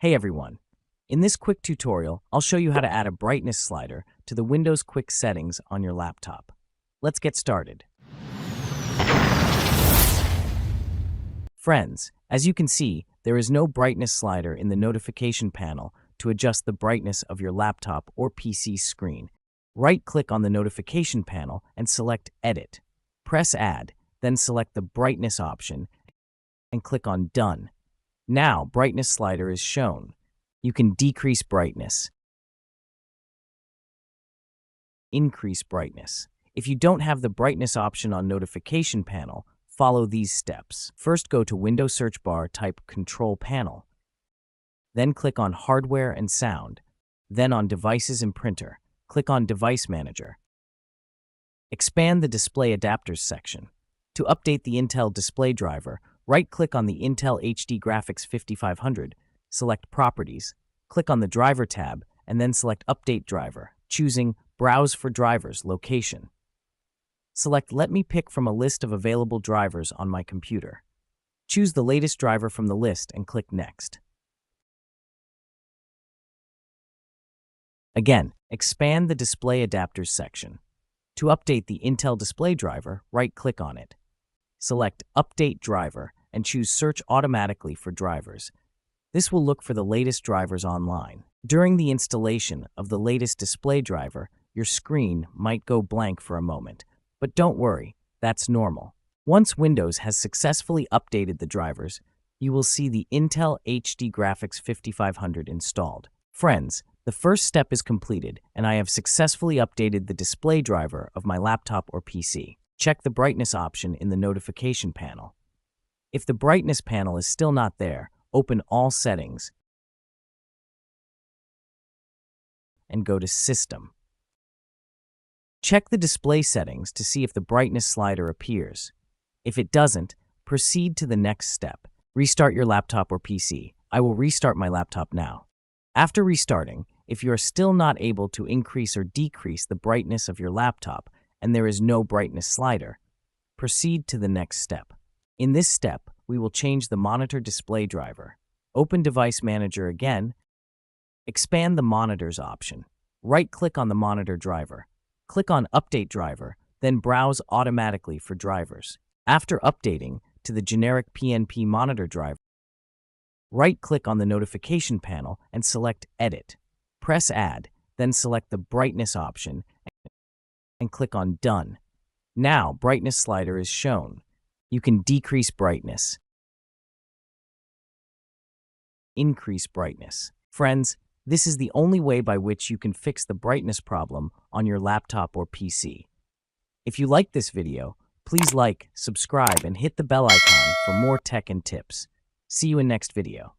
Hey everyone! In this quick tutorial, I'll show you how to add a brightness slider to the Windows Quick settings on your laptop. Let's get started. Friends, as you can see, there is no brightness slider in the notification panel to adjust the brightness of your laptop or PC screen. Right-click on the notification panel and select Edit. Press Add, then select the brightness option and click on Done. Now, brightness slider is shown. You can decrease brightness, increase brightness. If you don't have the brightness option on notification panel, follow these steps. First, go to Windows search bar, type Control Panel. Then click on Hardware and Sound. Then on Devices and Printer, click on Device Manager. Expand the Display Adapters section. To update the Intel display driver, right-click on the Intel HD Graphics 5500, select Properties, click on the Driver tab, and then select Update Driver, choosing Browse for Drivers Location. Select Let me pick from a list of available drivers on my computer. Choose the latest driver from the list and click Next. Again, expand the Display Adapters section. To update the Intel display driver, right-click on it. Select Update Driver and choose Search Automatically for Drivers. This will look for the latest drivers online. During the installation of the latest display driver, your screen might go blank for a moment, but don't worry, that's normal. Once Windows has successfully updated the drivers, you will see the Intel HD Graphics 5500 installed. Friends, the first step is completed, and I have successfully updated the display driver of my laptop or PC. Check the brightness option in the notification panel. If the brightness panel is still not there, open All Settings and go to System. Check the display settings to see if the brightness slider appears. If it doesn't, proceed to the next step. Restart your laptop or PC. I will restart my laptop now. After restarting, if you are still not able to increase or decrease the brightness of your laptop and there is no brightness slider, proceed to the next step. In this step, we will change the monitor display driver. Open Device Manager again. Expand the Monitors option. Right-click on the monitor driver. Click on Update Driver, then browse automatically for drivers. After updating to the generic PNP monitor driver, right-click on the notification panel and select Edit. Press Add, then select the Brightness option and click on Done. Now, brightness slider is shown. You can decrease brightness, increase brightness. Friends, this is the only way by which you can fix the brightness problem on your laptop or PC. If you like this video, please like, subscribe, and hit the bell icon for more tech and tips. See you in next video.